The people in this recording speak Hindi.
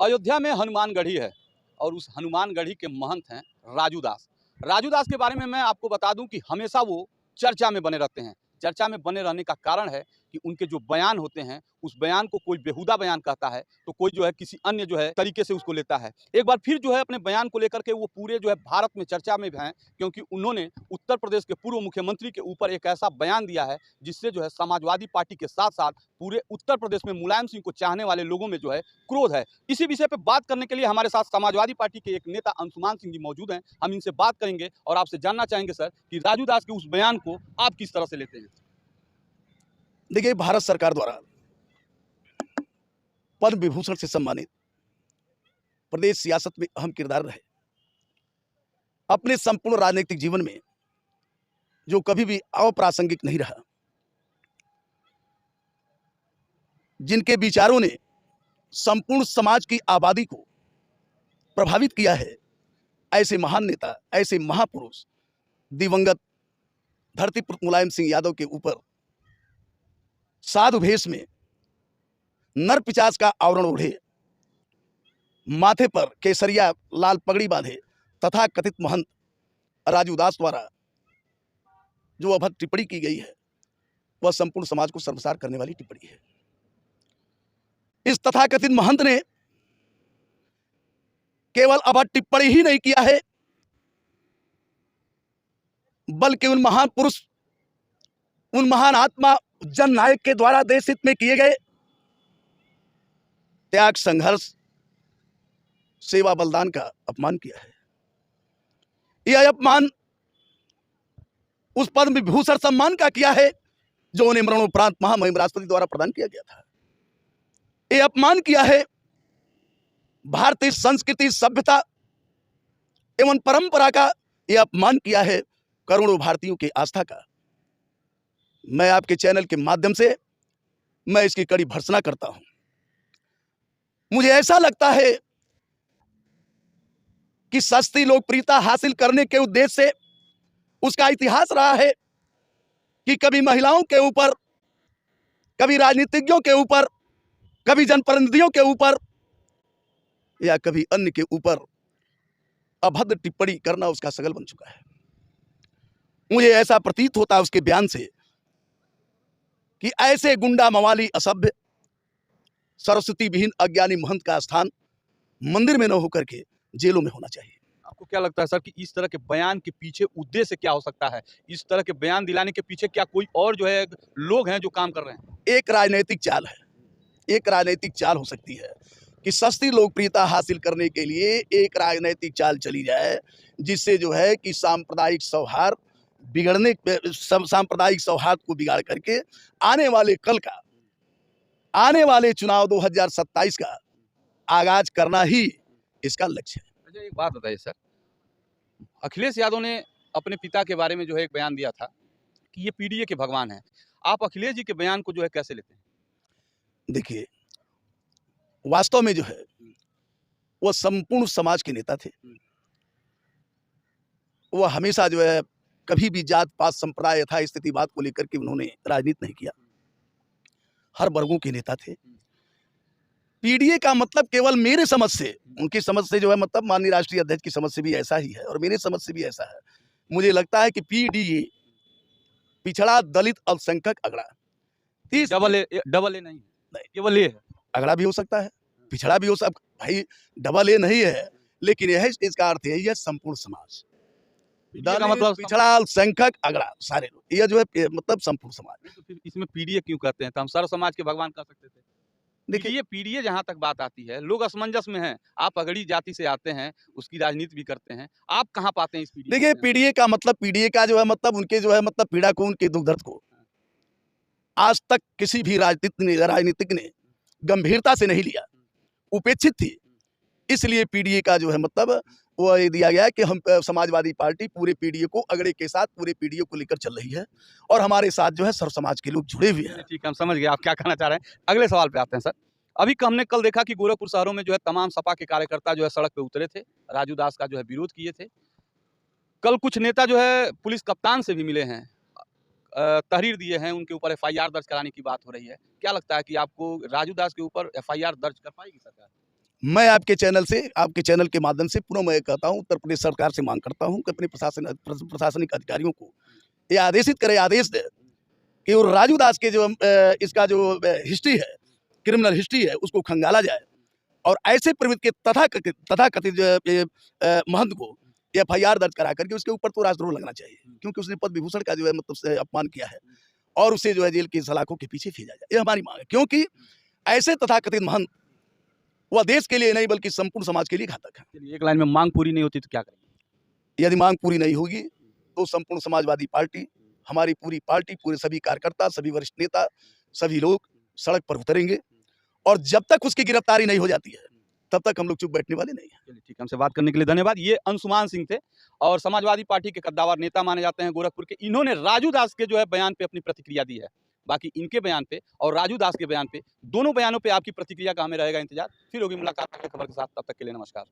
अयोध्या में हनुमानगढ़ी है और उस हनुमानगढ़ी के महंत हैं राजू दास। राजू दास के बारे में मैं आपको बता दूं कि हमेशा वो चर्चा में बने रहते हैं। चर्चा में बने रहने का कारण है कि उनके जो बयान होते हैं, उस बयान को कोई बेहुदा बयान कहता है तो कोई जो है किसी अन्य जो है तरीके से उसको लेता है। एक बार फिर जो है अपने बयान को लेकर के वो पूरे जो है भारत में चर्चा में हैं, क्योंकि उन्होंने उत्तर प्रदेश के पूर्व मुख्यमंत्री के ऊपर एक ऐसा बयान दिया है जिससे जो है समाजवादी पार्टी के साथ साथ पूरे उत्तर प्रदेश में मुलायम सिंह को चाहने वाले लोगों में जो है क्रोध है। इसी विषय पे बात करने के लिए हमारे साथ समाजवादी पार्टी के एक नेता अंशुमान सिंह जी मौजूद हैं। हम इनसे बात करेंगे और आपसे जानना चाहेंगे सर कि राजू दास के उस बयान को आप किस तरह से लेते हैं। देखिए, भारत सरकार द्वारा पद्म विभूषण से सम्मानित प्रदेश सियासत में अहम किरदार रहे। अपने संपूर्ण राजनीतिक जीवन में जो कभी भी अप्रासंगिक नहीं रहा, जिनके विचारों ने संपूर्ण समाज की आबादी को प्रभावित किया है, ऐसे महान नेता, ऐसे महापुरुष दिवंगत धरतीपुत्र मुलायम सिंह यादव के ऊपर साधु भेष में नर पिचास का आवरण ओढ़े, माथे पर केसरिया लाल पगड़ी बांधे तथा कथित महंत राजू दास द्वारा जो अभद्र टिप्पणी की गई है, वह संपूर्ण समाज को शर्मसार करने वाली टिप्पणी है। इस तथाकथित महंत ने केवल अभद्र टिप्पणी ही नहीं किया है, बल्कि उन महान पुरुष, उन महान आत्मा जननायक के द्वारा देश हित में किए गए त्याग, संघर्ष, सेवा, बलिदान का अपमान किया है। यह अपमान उस पद्म विभूषण सम्मान का किया है जो उन्हें मरणोपरांत महामहिम राष्ट्रपति द्वारा प्रदान किया गया था। यह अपमान किया है भारतीय संस्कृति, सभ्यता एवं परंपरा का। यह अपमान किया है करोड़ों भारतीयों की आस्था का। मैं आपके चैनल के माध्यम से मैं इसकी कड़ी भर्त्सना करता हूं। मुझे ऐसा लगता है कि सस्ती लोकप्रियता हासिल करने के उद्देश्य से उसका इतिहास रहा है कि कभी महिलाओं के ऊपर, कभी राजनीतिज्ञों के ऊपर, कभी जनप्रतिनिधियों के ऊपर या कभी अन्य के ऊपर अभद्र टिप्पणी करना उसका सगल बन चुका है। मुझे ऐसा प्रतीत होता है उसके बयान से कि ऐसे गुंडा, मवाली, असभ्य, सरस्वती विहीन अज्ञानी महंत का स्थान मंदिर में न होकर के जेलों में होना चाहिए। आपको क्या लगता है सर कि इस तरह के बयान के पीछे उद्देश्य क्या हो सकता है? इस तरह के बयान दिलाने के पीछे क्या कोई और जो है लोग हैं जो काम कर रहे हैं? एक राजनीतिक चाल है, एक राजनीतिक चाल हो सकती है कि सस्ती लोकप्रियता हासिल करने के लिए एक राजनीतिक चाल चली जाए जिससे जो है कि सांप्रदायिक सौहार्द बिगड़ने, सांप्रदायिक सौहार्द को बिगाड़ करके आने वाले कल का, आने वाले चुनाव 2027 का आगाज करना ही इसका लक्ष्य है। अच्छा, एक बात बताइए सर, अखिलेश यादव ने अपने पिता के बारे में जो है एक बयान दिया था कि ये पीडीए के भगवान हैं। आप अखिलेश जी के बयान को जो है कैसे लेते हैं? देखिए, वास्तव में जो है वह संपूर्ण समाज के नेता थे। वह हमेशा जो है कभी भी जात पात संप्रदाय यथा स्थितिवाद को लेकर के उन्होंने राजनीति नहीं किया। हर वर्गों के नेता थे। पीडीए का मतलब केवल मेरे समझ से, उनकी समझ से जो है मतलब माननीय राष्ट्रीय अध्यक्ष की समझ से भी ऐसा ही है और मेरे समझ से भी ऐसा है। मुझे लगता है कि पीडीए पिछड़ा, दलित, अल्पसंख्यक, अगड़ा, डबल ए नहीं, केवल ए है। अगड़ा भी हो सकता है, पिछड़ा भी हो सकता भाई, डबल ए नहीं है, लेकिन यह इसका अर्थ है यह संपूर्ण समाज, मतलब पिछड़ा, अल्पसंख्यक, अगड़ा, सारे लोग, यह जो है मतलब संपूर्ण समाज। तो फिर इसमें पीडीए क्यों कहते हैं? तो हम सर्व समाज के भगवान कह सकते थे। देखिए, पीडीए जहां तक बात आती है, लोग असमंजस में हैं। आप अगड़ी जाति से आते हैं, उसकी राजनीति भी करते हैं, आप कहां पाते हैं इस पीडीए? देखिए, पीडीए का मतलब, पीडीए का जो है मतलब उनके जो है मतलब पीड़ा को, उनके दुख दर्द को आज तक किसी भी राजनीतिक ने गंभीरता से नहीं लिया, उपेक्षित थी। इसलिए पीडीए का जो है मतलब वह ये दिया गया है कि हम समाजवादी पार्टी पूरे पीडीए को, अगड़े के साथ पूरे पीडीए को लेकर चल रही है और हमारे साथ जो है सर्व समाज के लोग जुड़े हुए हैं। ठीक है, हम समझ गए आप क्या कहना चाह रहे हैं। अगले सवाल पे आते हैं सर। अभी हमने कल देखा कि गोरखपुर शहरों में जो है तमाम सपा के कार्यकर्ता जो है सड़क पे उतरे थे, राजू दास का जो है विरोध किए थे। कल कुछ नेता जो है पुलिस कप्तान से भी मिले हैं, तहरीर दिए हैं, उनके ऊपर एफआईआर दर्ज कराने की बात हो रही है। क्या लगता है कि आपको राजू दास के ऊपर एफआईआर दर्ज कर पाएगी सरकार? मैं आपके चैनल के माध्यम से पुनः मैं कहता हूँ, उत्तर प्रदेश सरकार से मांग करता हूँ कि अपने प्रशासनिक अधिकारियों को ये आदेश दे कि वो राजू दास के जो इसका जो हिस्ट्री है, क्रिमिनल हिस्ट्री है, उसको खंगाला जाए और ऐसे प्रवृत्ति के तथाकथित महंत को FIR दर्ज करा करके उसके ऊपर तो राजद्रोह लगना चाहिए, क्योंकि उसने पद्म विभूषण का जो है मतलब से अपमान किया है और उसे जो है जेल की सलाखों के पीछे भेजा जाए। ये हमारी मांग है, क्योंकि ऐसे तथाकथित महंत वह देश के लिए नहीं बल्कि संपूर्ण समाज के लिए घातक है। चलिए, एक लाइन में मांग पूरी नहीं होती तो क्या करेंगे? यदि मांग पूरी नहीं होगी तो संपूर्ण समाजवादी पार्टी, हमारी पूरी पार्टी, पूरे सभी कार्यकर्ता, सभी वरिष्ठ नेता, सभी लोग सड़क पर उतरेंगे और जब तक उसकी गिरफ्तारी नहीं हो जाती है तब तक हम लोग चुप बैठने वाले नहीं हैं। चलिए ठीक है, हमसे बात करने के लिए धन्यवाद। ये अंशुमान सिंह थे और समाजवादी पार्टी के कद्दावर नेता माने जाते हैं गोरखपुर के। इन्होंने राजू दास के जो है बयान पे अपनी प्रतिक्रिया दी है। बाकी इनके बयान पे और राजू दास के बयान पे, दोनों बयानों पे आपकी प्रतिक्रिया का हमें रहेगा इंतजार। फिर होगी मुलाकात अगली खबर के साथ, तब तक के लिए नमस्कार।